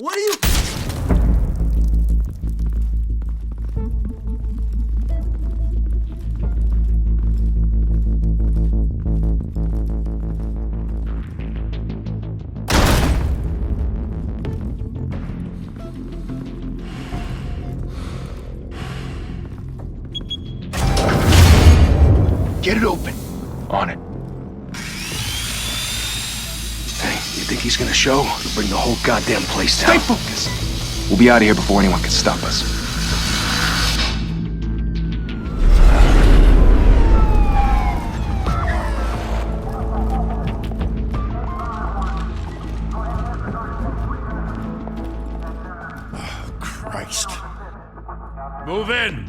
What are you... Get it open. On it. Hey, you think he's gonna show? He'll bring the whole goddamn place down. Stay focused. We'll be out of here before anyone can stop us. Oh, Christ. Move in!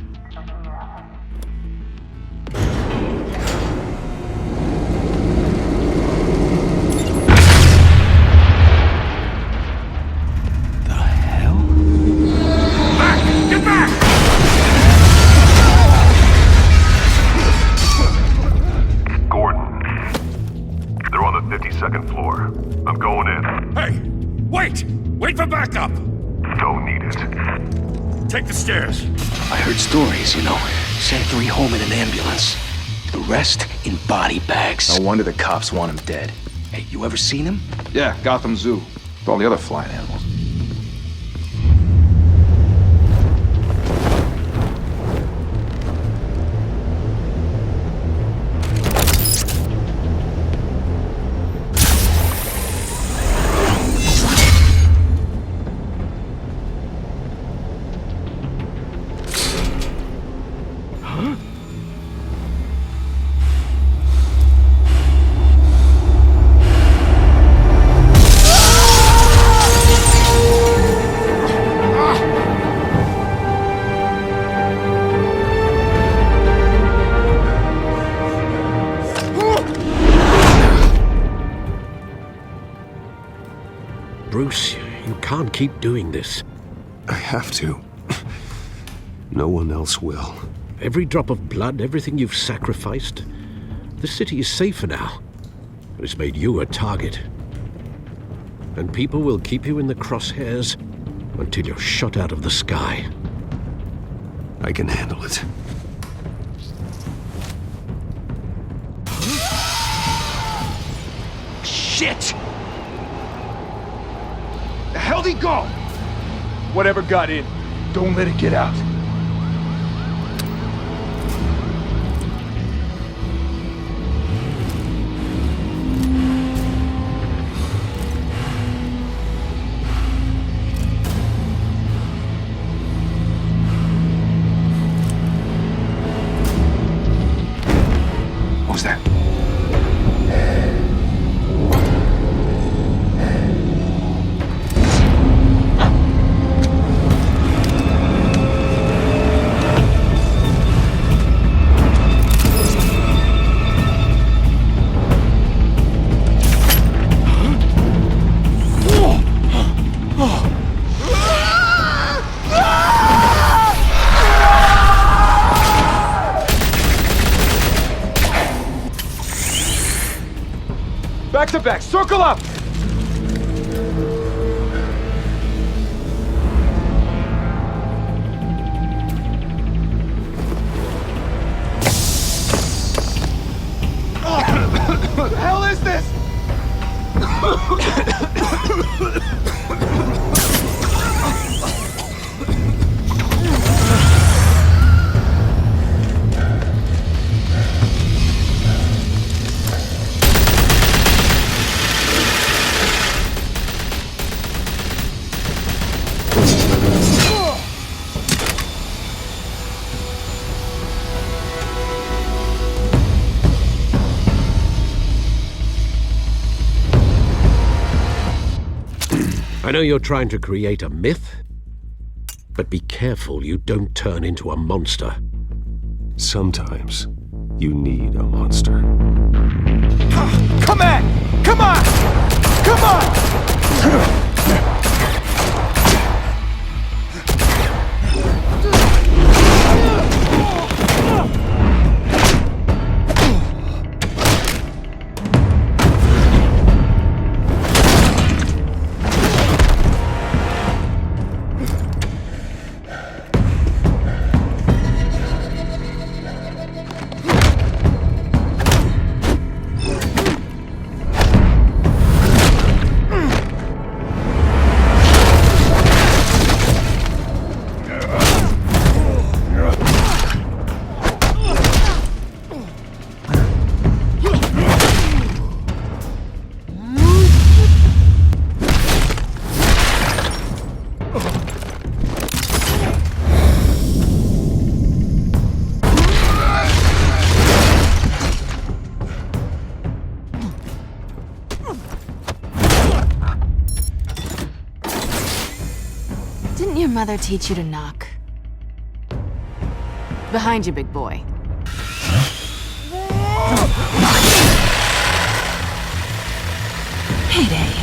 Second floor. I'm going in. Hey! Wait! Wait for backup! Don't need it. Take the stairs. I heard stories, you know. Sent 3 home in an ambulance. The rest in body bags. No wonder the cops want him dead. Hey, you ever seen him? Yeah, Gotham Zoo. With all the other flying animals. Bruce, you can't keep doing this. I have to. No one else will. Every drop of blood, everything you've sacrificed. The city is safer now. But it's made you a target. And people will keep you in the crosshairs until you're shot out of the sky. I can handle it. Shit! The hell'd he go? Whatever got in, don't let it get out. What was that? Back to back, circle up! What the hell is this? I know you're trying to create a myth, but be careful you don't turn into a monster. Sometimes you need a monster. Come on! Come on! Come on! mother teach you to knock? Behind you, big boy. Heyday.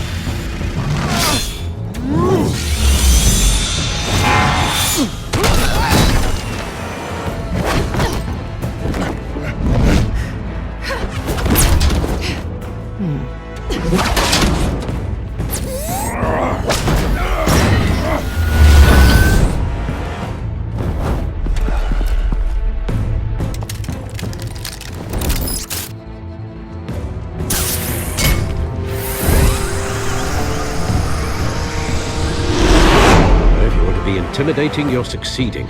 Intimidating, you're succeeding.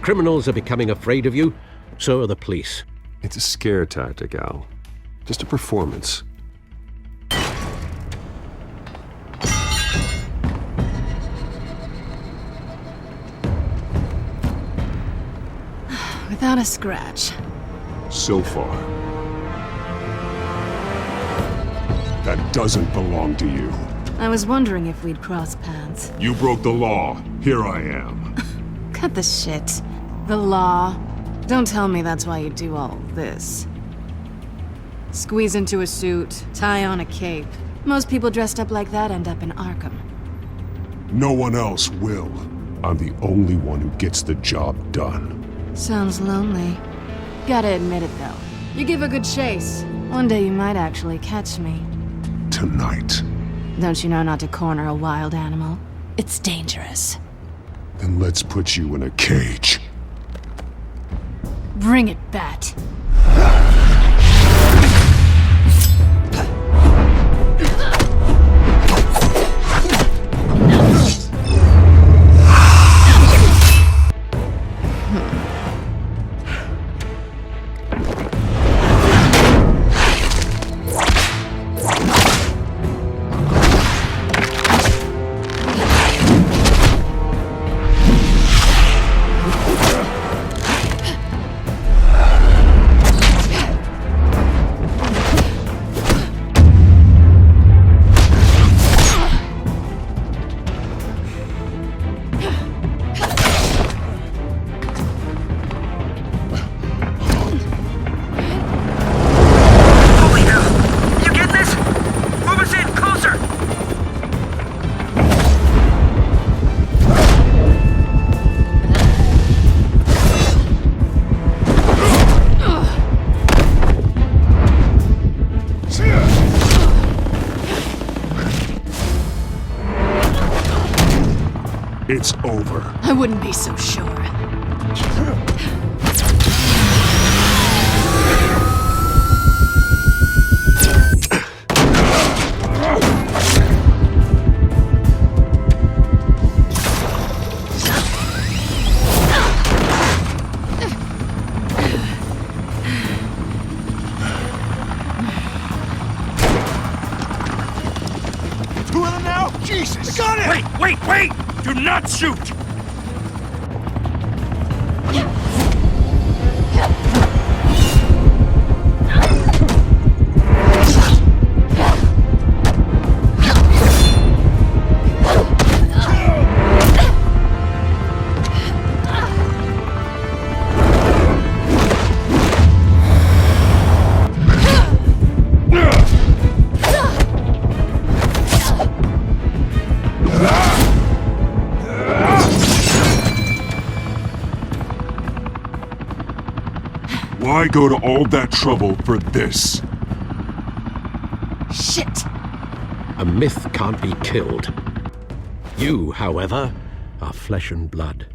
Criminals are becoming afraid of you, so are the police. It's a scare tactic, Al. Just a performance. Without a scratch. So far. That doesn't belong to you. I was wondering if we'd cross paths. You broke the law. Here I am. Cut the shit. The law. Don't tell me that's why you do all this. Squeeze into a suit, tie on a cape. Most people dressed up like that end up in Arkham. No one else will. I'm the only one who gets the job done. Sounds lonely. Gotta admit it, though. You give a good chase. One day you might actually catch me. Tonight. Don't you know not to corner a wild animal? It's dangerous. Then let's put you in a cage. Bring it, Bat. It's over. I wouldn't be so sure. Two of them now? Jesus! Got it! Wait! Do not shoot! Why go to all that trouble for this? Shit! A myth can't be killed. You, however, are flesh and blood.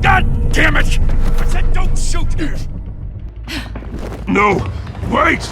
God damn it! I said don't shoot! No! Wait!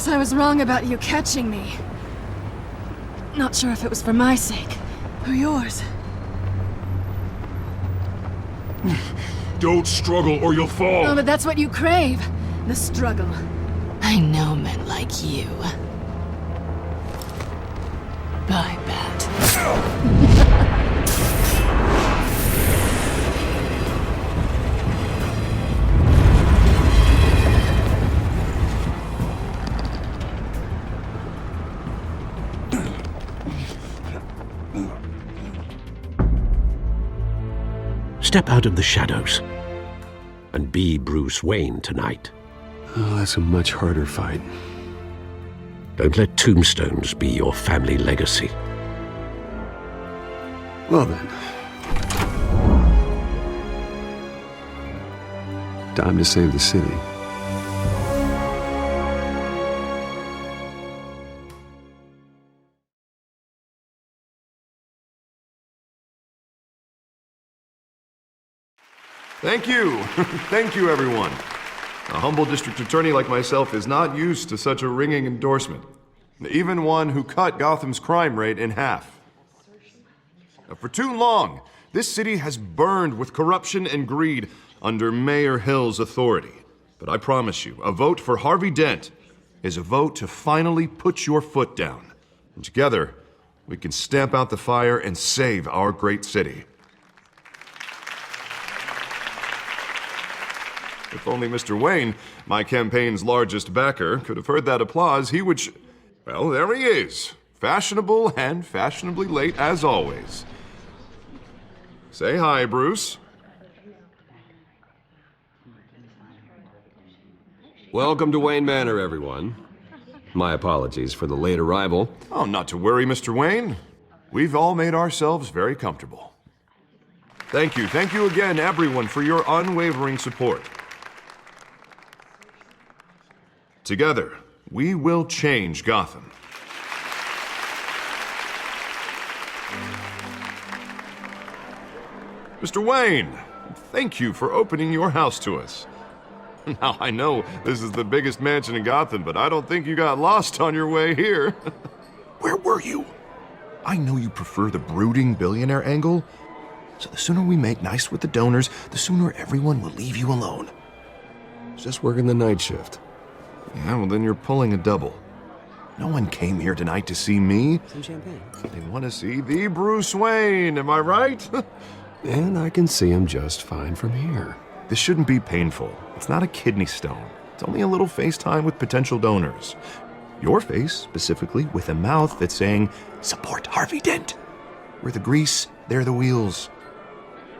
Guess I was wrong about you catching me. Not sure if it was for my sake, or yours. Don't struggle or you'll fall. Oh, but that's what you crave. The struggle. I know men like you. Bye, Bat. Step out of the shadows and be Bruce Wayne tonight. Oh, that's a much harder fight. Don't let tombstones be your family legacy. Well then. Time to save the city. Thank you. Thank you, everyone. A humble district attorney like myself is not used to such a ringing endorsement. Even one who cut Gotham's crime rate in half. For too long, this city has burned with corruption and greed under Mayor Hill's authority. But I promise you, a vote for Harvey Dent is a vote to finally put your foot down. And together, we can stamp out the fire and save our great city. If only Mr. Wayne, my campaign's largest backer, could have heard that applause, he would well, there he is. Fashionable and fashionably late as always. Say hi, Bruce. Welcome to Wayne Manor, everyone. My apologies for the late arrival. Oh, not to worry, Mr. Wayne. We've all made ourselves very comfortable. Thank you again, everyone, for your unwavering support. Together, we will change Gotham. Mr. Wayne, thank you for opening your house to us. Now, I know this is the biggest mansion in Gotham, but I don't think you got lost on your way here. Where were you? I know you prefer the brooding billionaire angle, so the sooner we make nice with the donors, the sooner everyone will leave you alone. Just working the night shift. Yeah, well, then you're pulling a double. No one came here tonight to see me. Some champagne. They want to see the Bruce Wayne, am I right? And I can see him just fine from here. This shouldn't be painful. It's not a kidney stone. It's only a little FaceTime with potential donors. Your face, specifically, with a mouth that's saying, support Harvey Dent. We're the grease, they're the wheels.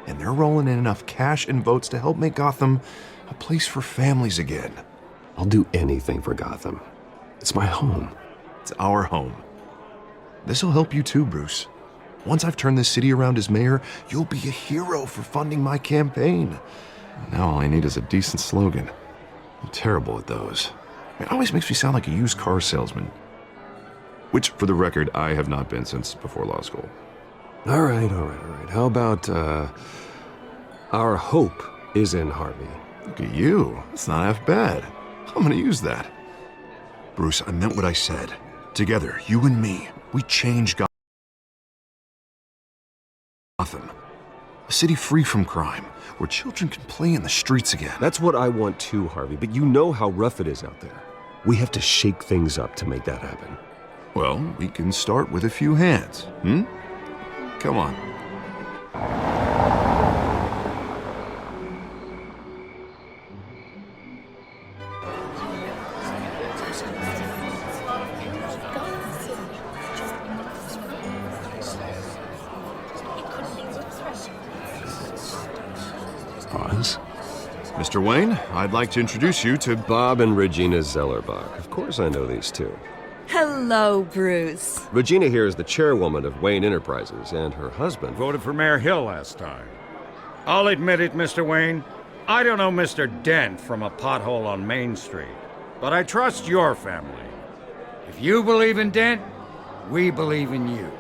And they're rolling in enough cash and votes to help make Gotham a place for families again. I'll do anything for Gotham. It's my home. It's our home. This'll help you too, Bruce. Once I've turned this city around as mayor, you'll be a hero for funding my campaign. Now all I need is a decent slogan. I'm terrible at those. It always makes me sound like a used car salesman. Which, for the record, I have not been since before law school. All right. How about, our hope is in Harvey? Look at you. That's not half bad. I'm gonna use that. Bruce, I meant what I said. Together, you and me, we change Gotham. A city free from crime, where children can play in the streets again. That's what I want too, Harvey, but you know how rough it is out there. We have to shake things up to make that happen. Well, we can start with a few hands, Come on. Pause. Mr. Wayne, I'd like to introduce you to Bob and Regina Zellerbach. Of course I know these two. Hello, Bruce. Regina here is the chairwoman of Wayne Enterprises, and her husband Voted for Mayor Hill last time. I'll admit it, Mr. Wayne. I don't know Mr. Dent from a pothole on Main Street, but I trust your family. If you believe in Dent, we believe in you.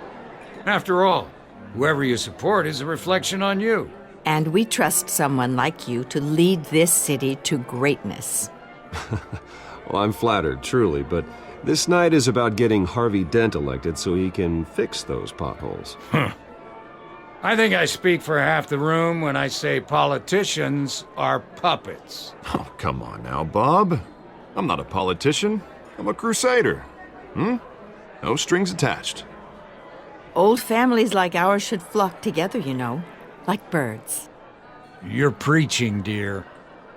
After all, whoever you support is a reflection on you. And we trust someone like you to lead this city to greatness. Well, I'm flattered, truly, but this night is about getting Harvey Dent elected so he can fix those potholes. I think I speak for half the room when I say politicians are puppets. Oh, come on now, Bob. I'm not a politician. I'm a crusader. No strings attached. Old families like ours should flock together, you know, like birds. You're preaching, dear.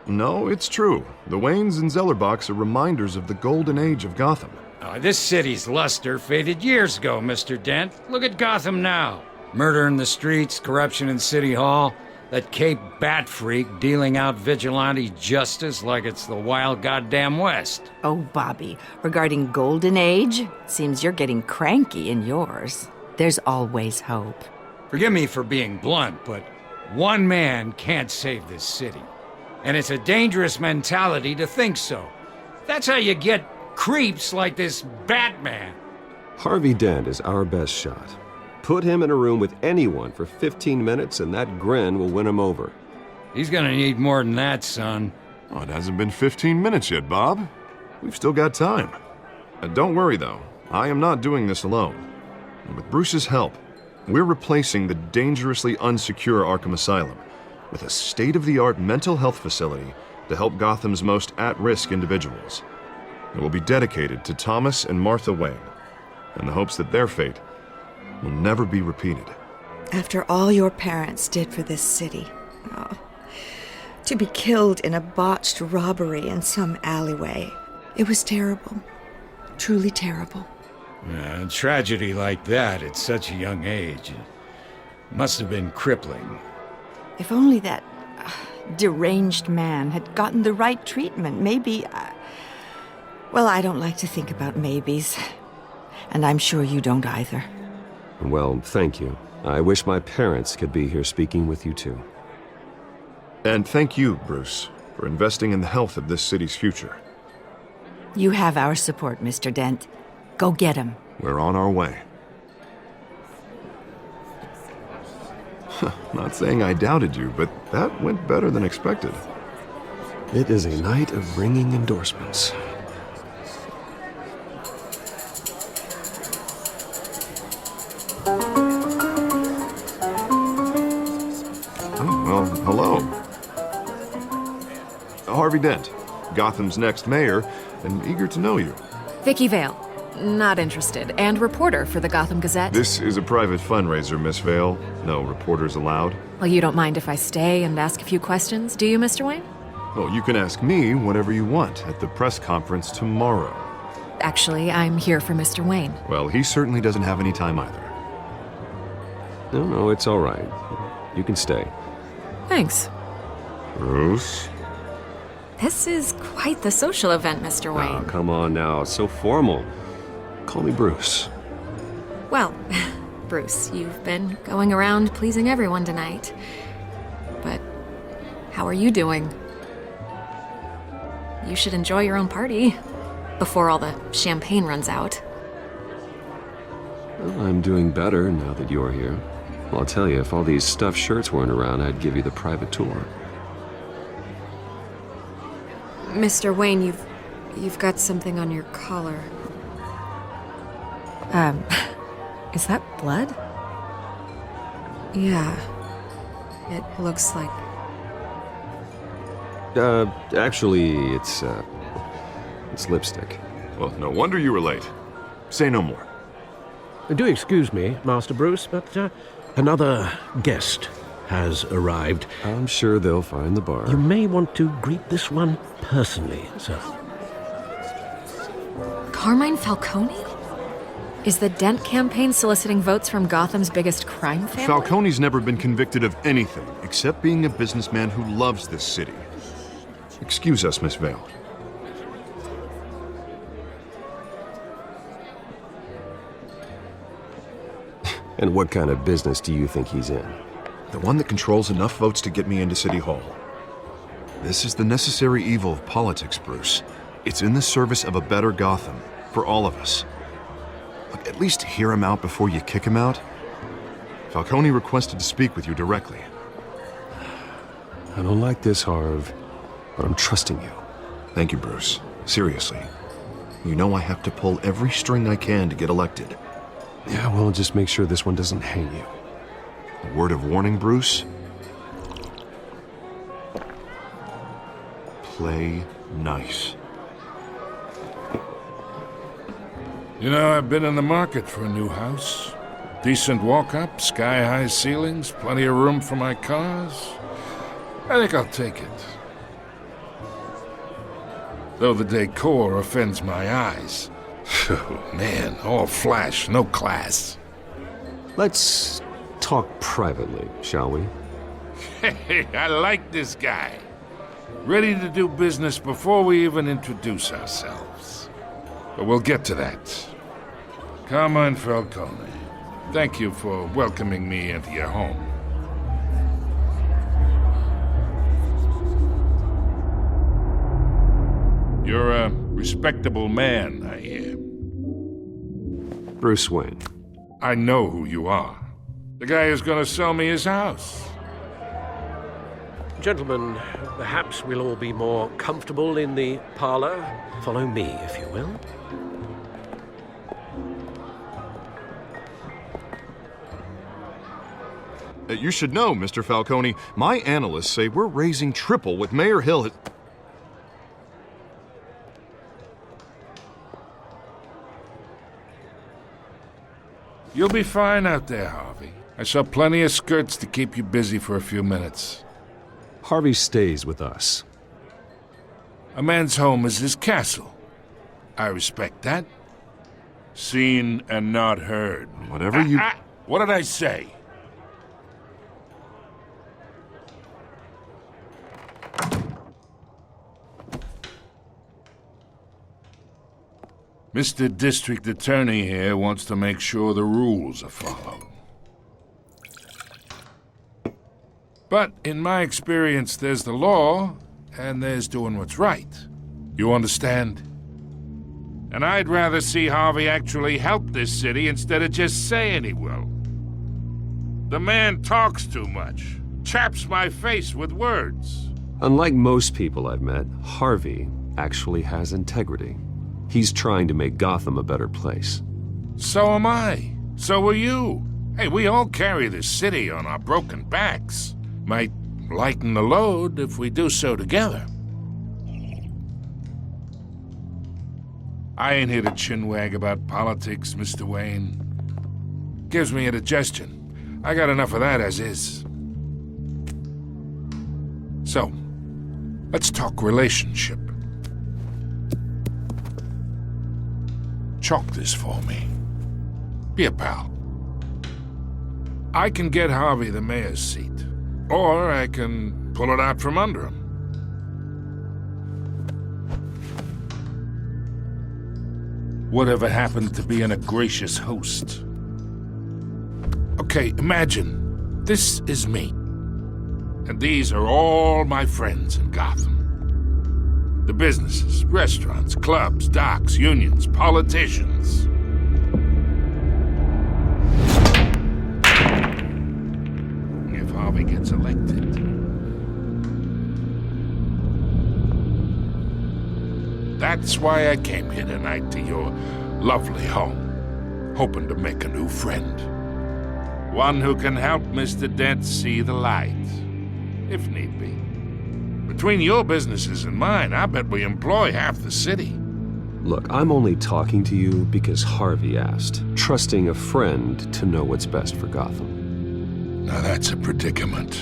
No, it's true. The Waynes and Zellerbachs are reminders of the golden age of Gotham. This city's luster faded years ago, Mr. Dent. Look at Gotham now. Murder in the streets, corruption in City Hall, that Cape Bat freak dealing out vigilante justice like it's the wild goddamn West. Oh, Bobby, regarding Golden Age, seems you're getting cranky in yours. There's always hope. Forgive me for being blunt, but one man can't save this city. And it's a dangerous mentality to think so. That's how you get creeps like this Batman. Harvey Dent is our best shot. Put him in a room with anyone for 15 minutes and that grin will win him over. He's gonna need more than that, son. Oh, it hasn't been 15 minutes yet, Bob. We've still got time. Don't worry, though. I am not doing this alone. And with Bruce's help, we're replacing the dangerously unsecure Arkham Asylum with a state-of-the-art mental health facility to help Gotham's most at-risk individuals. It will be dedicated to Thomas and Martha Wayne, in the hopes that their fate will never be repeated. After all your parents did for this city, to be killed in a botched robbery in some alleyway, it was terrible. Truly terrible. A tragedy like that at such a young age must have been crippling. If only that deranged man had gotten the right treatment, maybe... well, I don't like to think about maybes. And I'm sure you don't either. Well, thank you. I wish my parents could be here speaking with you too. And thank you, Bruce, for investing in the health of this city's future. You have our support, Mr. Dent. Go get him. We're on our way. Not saying I doubted you, but that went better than expected. It is a night of ringing endorsements. Well, hello. Harvey Dent, Gotham's next mayor, and eager to know you. Vicky Vale. Not interested. And reporter for the Gotham Gazette. This is a private fundraiser, Miss Vale. No reporters allowed. Well, you don't mind if I stay and ask a few questions, do you, Mr. Wayne? Well, you can ask me whatever you want at the press conference tomorrow. Actually, I'm here for Mr. Wayne. Well, he certainly doesn't have any time either. No, it's all right. You can stay. Thanks. Bruce? This is quite the social event, Mr. Wayne. Oh, come on now. It's so formal. Call me Bruce. Well, Bruce, you've been going around pleasing everyone tonight. But how are you doing? You should enjoy your own party before all the champagne runs out. Well, I'm doing better now that you're here. Well, I'll tell you, if all these stuffed shirts weren't around, I'd give you the private tour. Mr. Wayne, you've got something on your collar. Is that blood? Yeah. It looks like... Actually, it's lipstick. Well, no wonder you were late. Say no more. Do excuse me, Master Bruce, but another guest has arrived. I'm sure they'll find the bar. You may want to greet this one personally, sir. Carmine Falcone? Is the Dent campaign soliciting votes from Gotham's biggest crime family? Falcone's never been convicted of anything except being a businessman who loves this city. Excuse us, Miss Vale. And what kind of business do you think he's in? The one that controls enough votes to get me into City Hall. This is the necessary evil of politics, Bruce. It's in the service of a better Gotham, for all of us. Look, at least hear him out before you kick him out. Falcone requested to speak with you directly. I don't like this, Harv, but I'm trusting you. Thank you, Bruce. Seriously. You know I have to pull every string I can to get elected. Yeah, well, just make sure this one doesn't hang you. A word of warning, Bruce? Play nice. You know, I've been in the market for a new house. Decent walk-up, sky-high ceilings, plenty of room for my cars. I think I'll take it. Though the decor offends my eyes. Oh, man, all flash, no class. Let's talk privately, shall we? Hey, I like this guy. Ready to do business before we even introduce ourselves. But we'll get to that. Carmine Falcone, thank you for welcoming me into your home. You're a respectable man, I hear. Bruce Wayne. I know who you are. The guy who's gonna sell me his house. Gentlemen, perhaps we'll all be more comfortable in the parlor. Follow me, if you will. You should know, Mr. Falcone, my analysts say we're raising triple with Mayor Hill. You'll be fine out there, Harvey. I saw plenty of skirts to keep you busy for a few minutes. Harvey stays with us. A man's home is his castle. I respect that. Seen and not heard. Whatever you... What did I say? Mr. District Attorney here wants to make sure the rules are followed. But in my experience, there's the law, and there's doing what's right. You understand? And I'd rather see Harvey actually help this city instead of just saying he will. The man talks too much, chaps my face with words. Unlike most people I've met, Harvey actually has integrity. He's trying to make Gotham a better place. So am I. So are you. Hey, we all carry this city on our broken backs. Might lighten the load if we do so together. I ain't here to chinwag about politics, Mr. Wayne. Gives me indigestion. I got enough of that as is. So, let's talk relationship. Chalk this for me. Be a pal. I can get Harvey the mayor's seat, or I can pull it out from under him. Whatever happened to being a gracious host? Okay, imagine this is me, and these are all my friends in Gotham. The businesses, restaurants, clubs, docks, unions, politicians. If Harvey gets elected. That's why I came here tonight to your lovely home, hoping to make a new friend. One who can help Mr. Dent see the light, if need be. Between your businesses and mine, I bet we employ half the city. Look, I'm only talking to you because Harvey asked, trusting a friend to know what's best for Gotham. Now that's a predicament.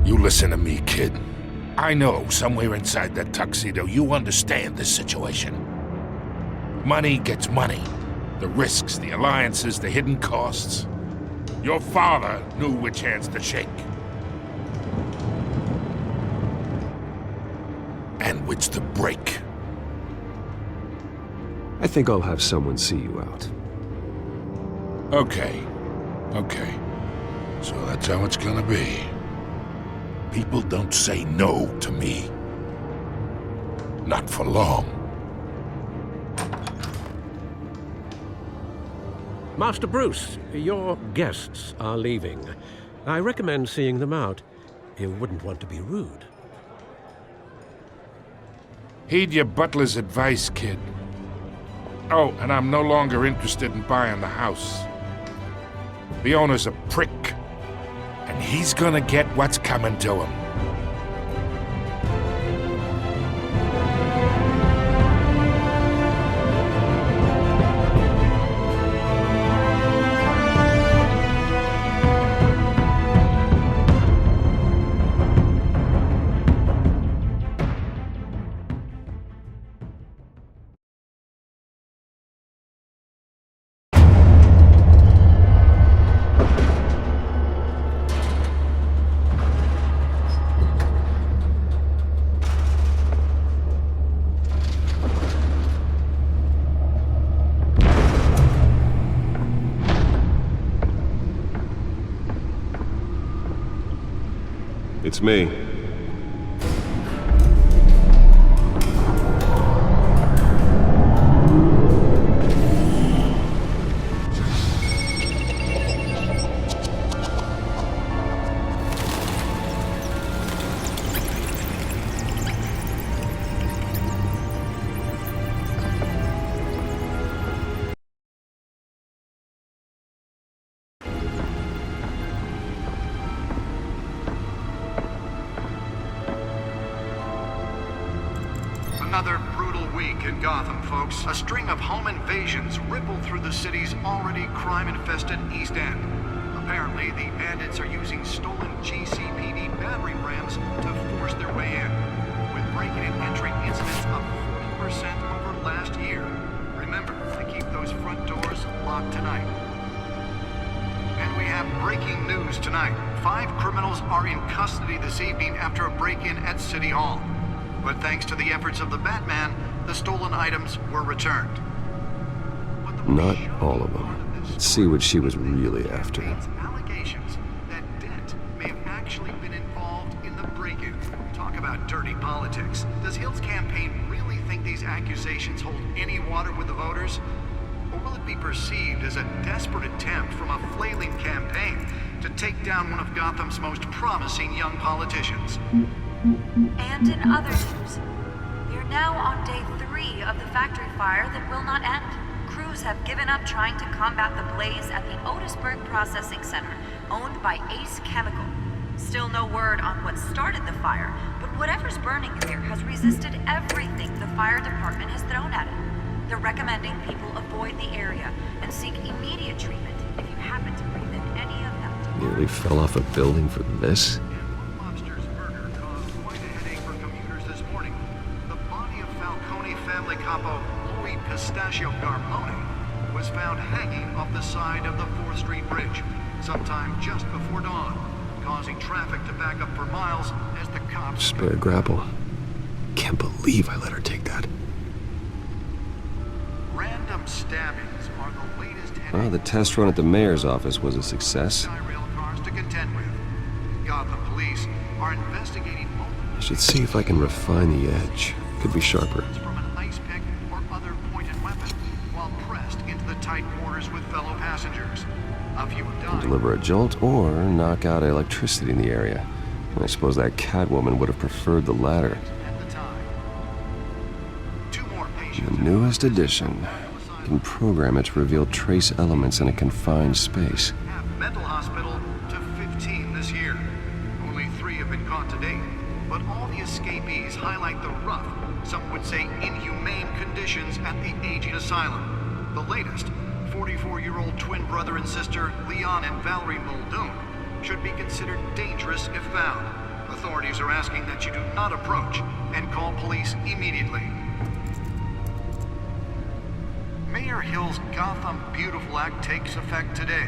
You listen to me, kid. I know somewhere inside that tuxedo you understand this situation. Money gets money. The risks, the alliances, the hidden costs. Your father knew which hands to shake. And which to break. I think I'll have someone see you out. Okay. So that's how it's gonna be. People don't say no to me. Not for long. Master Bruce, your guests are leaving. I recommend seeing them out. You wouldn't want to be rude. Heed your butler's advice, kid. Oh, and I'm no longer interested in buying the house. The owner's a prick, and he's gonna get what's coming to him. It's me. Another brutal week in Gotham, folks. A string of home invasions rippled through the city's already crime-infested East End. Apparently, the bandits are using stolen GCPD battering rams to force their way in, with breaking and entering incidents up 40% over last year. Remember to keep those front doors locked tonight. And we have breaking news tonight. 5 criminals are in custody this evening after a break-in at City Hall. But thanks to the efforts of the Batman, the stolen items were returned. Not all of them. Let's see what she was really after. Allegations that Dent may have actually been involved in the break-in. Talk about dirty politics. Does Hill's campaign really think these accusations hold any water with the voters? Or will it be perceived as a desperate attempt from a flailing campaign to take down one of Gotham's most promising young politicians? And in other news, we're now on day 3 of the factory fire that will not end. Crews have given up trying to combat the blaze at the Otisburg Processing Center, owned by Ace Chemical. Still no word on what started the fire, but whatever's burning there has resisted everything the fire department has thrown at it. They're recommending people avoid the area and seek immediate treatment if you happen to breathe in any of them. Nearly fell off a building for this? Capo Louis Pistachio Garmone was found hanging off the side of the 4th Street Bridge sometime just before dawn, causing traffic to back up for miles as the cops... Spare grapple. Can't believe I let her take that. Random stabbings are the latest... Well, the test run at the mayor's office was a success. ...rail cars to contend with. Gotham police are investigating... I should see if I can refine the edge. Could be sharper. Tight quarters with fellow passengers. A few died. Deliver a jolt or knock out electricity in the area. I suppose that Catwoman would have preferred the latter. The newest edition can program it to reveal trace elements in a confined space. Mental hospital to 15 this year. Only 3 have been caught to date, but all the escapees highlight the rough, some would say inhumane conditions at the aging asylum. The latest, 44-year-old twin brother and sister Leon and Valerie Muldoon, should be considered dangerous if found. Authorities are asking that you do not approach and call police immediately. Mayor Hill's Gotham Beautiful Act takes effect today,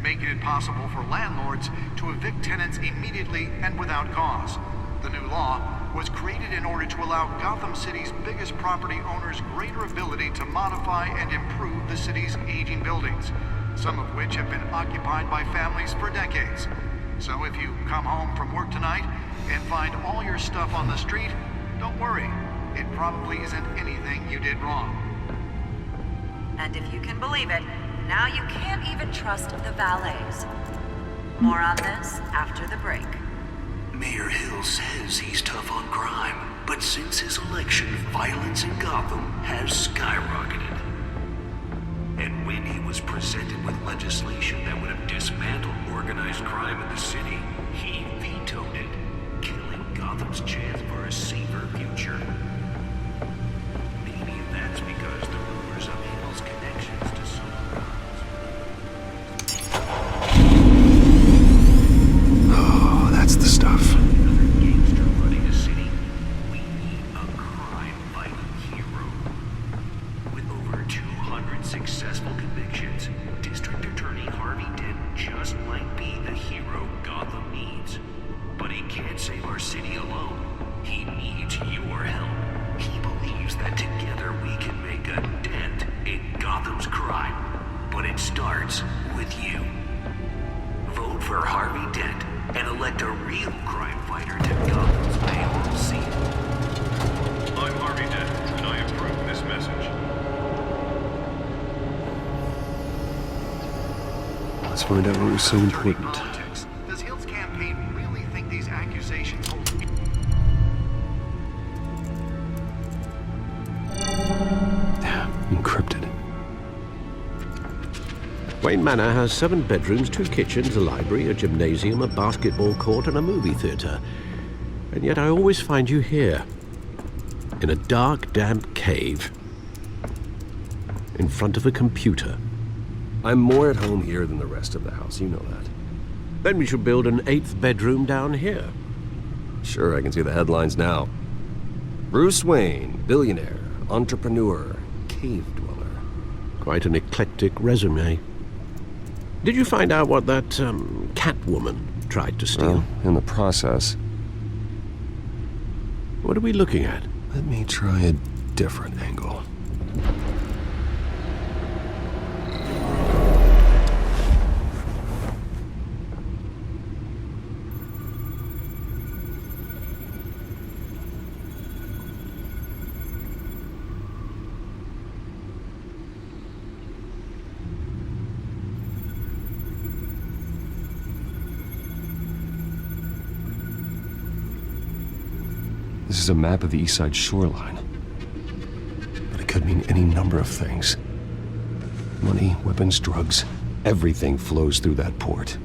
making it possible for landlords to evict tenants immediately and without cause. The new law was created in order to allow Gotham City's biggest property owners greater ability to modify and improve the city's aging buildings, some of which have been occupied by families for decades. So if you come home from work tonight and find all your stuff on the street, don't worry. It probably isn't anything you did wrong. And if you can believe it, now you can't even trust the valets. More on this after the break. Mayor Hill says he's tough on crime, but since his election, violence in Gotham has skyrocketed. And when he was presented with legislation that would have dismantled organized crime in the city, he vetoed it, killing Gotham's chance for a safer future. Maybe that's because the rumors of Hill's connections to some Oh, that's the stuff. gangster running a city. We need a crime-fighting hero. With over 200 successful convictions, District Attorney Harvey Dent just might be the hero Gotham needs. But he can't save our city alone. He needs your help. He believes that together we can make a dent in Gotham's crime. But it starts with you. Vote for Harvey Dent and elect a real crime fighter to Gotham's mayoral seat. I'm Harvey Dent, and I approve this message. Let's find out what was so important. Politics. Does Hill's campaign really think these accusations hold? Encrypted. Wayne Manor has 7 bedrooms, 2 kitchens, a library, a gymnasium, a basketball court, and a movie theater. And yet I always find you here, in a dark, damp cave, in front of a computer. I'm more at home here than the rest of the house, you know that. Then we should build an 8th bedroom down here. Sure, I can see the headlines now. Bruce Wayne, billionaire, entrepreneur, cave dweller. Quite an eclectic resume. Did you find out what that, Catwoman tried to steal? Well, in the process. What are we looking at? Let me try a different angle. This is a map of the East Side shoreline. But it could mean any number of things. Money, weapons, drugs, everything flows through that port.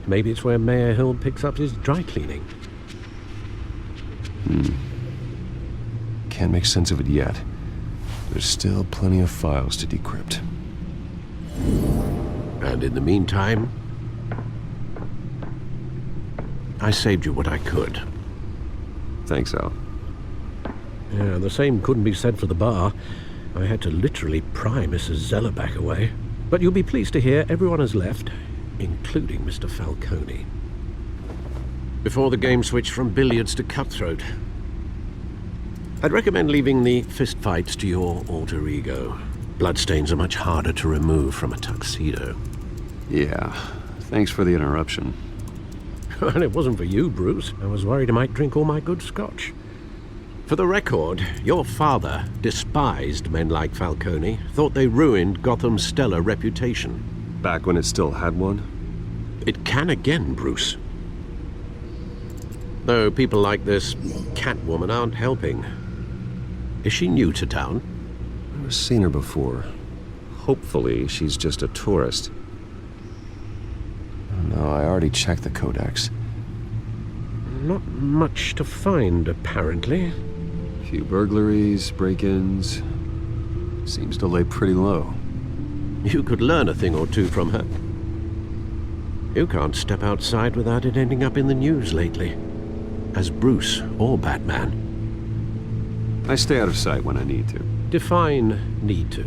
Maybe it's where Mayor Hill picks up his dry cleaning. Can't make sense of it yet. There's still plenty of files to decrypt. And in the meantime, I saved you what I could. Thanks, Al. Yeah, the same couldn't be said for the bar. I had to literally pry Mrs. Zellerback away. But you'll be pleased to hear everyone has left, including Mr. Falcone. Before the game switched from billiards to cutthroat. I'd recommend leaving the fistfights to your alter ego. Bloodstains are much harder to remove from a tuxedo. Yeah, thanks for the interruption. Well, it wasn't for you, Bruce. I was worried I might drink all my good scotch. For the record, your father despised men like Falcone, thought they ruined Gotham's stellar reputation. Back when it still had one? It can again, Bruce. Though people like this Catwoman aren't helping. Is she new to town? I've never seen her before. Hopefully, she's just a tourist. No, I already checked the codex. Not much to find, apparently. Few burglaries, break-ins. Seems to lay pretty low. You could learn a thing or two from her. You can't step outside without it ending up in the news lately. As Bruce or Batman. I stay out of sight when I need to. Define need to.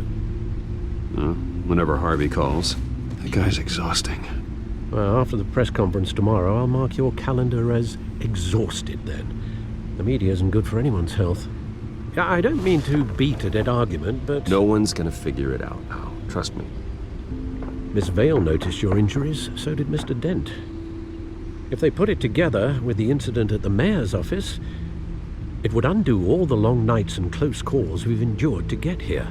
Whenever Harvey calls. That guy's exhausting. Well, after the press conference tomorrow, I'll mark your calendar as exhausted then. The media isn't good for anyone's health. I don't mean to beat a dead argument, but... No one's gonna figure it out now. Trust me. Miss Vale noticed your injuries, so did Mr. Dent. If they put it together with the incident at the mayor's office, it would undo all the long nights and close calls we've endured to get here.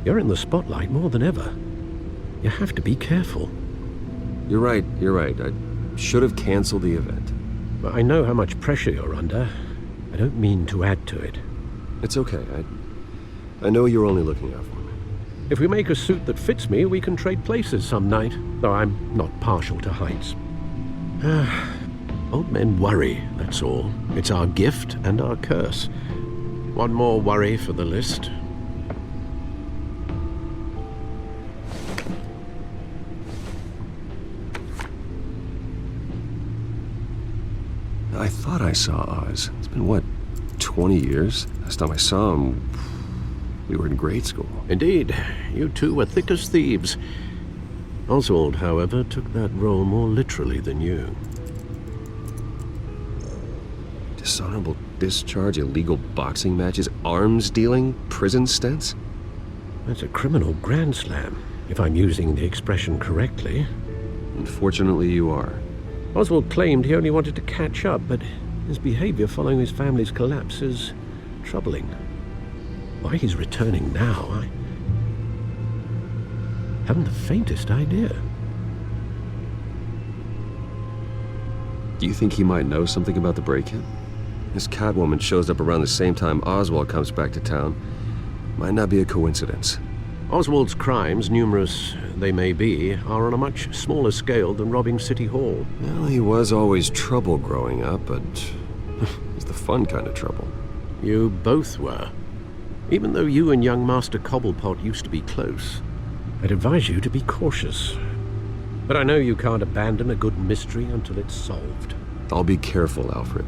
You're in the spotlight more than ever. You have to be careful. You're right. I should have canceled the event. But I know how much pressure you're under. I don't mean to add to it. It's okay. I know you're only looking out for me. If we make a suit that fits me, we can trade places some night, though I'm not partial to heights. Old men worry, that's all. It's our gift and our curse. One more worry for the list. I thought I saw Oz. It's been, what, 20 years? Last time I saw him, we were in grade school. Indeed. You two were thick as thieves. Oswald, however, took that role more literally than you. Dishonorable discharge, illegal boxing matches, arms dealing, prison stints? That's a criminal grand slam, if I'm using the expression correctly. Unfortunately, you are. Oswald claimed he only wanted to catch up, but his behavior following his family's collapse is troubling. Why he's returning now, I haven't the faintest idea. Do you think he might know something about the break-in? This Catwoman shows up around the same time Oswald comes back to town. Might not be a coincidence. Oswald's crimes, numerous they may be, are on a much smaller scale than robbing City Hall. Well, he was always trouble growing up, but it's the fun kind of trouble. You both were. Even though you and young Master Cobblepot used to be close, I'd advise you to be cautious. But I know you can't abandon a good mystery until it's solved. I'll be careful, Alfred.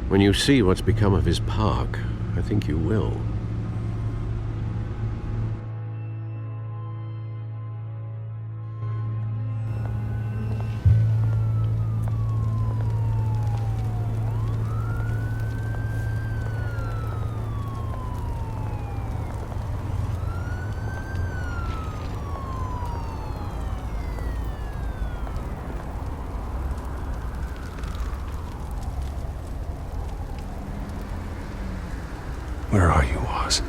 When you see what's become of his park, I think you will. Where are you, Oz?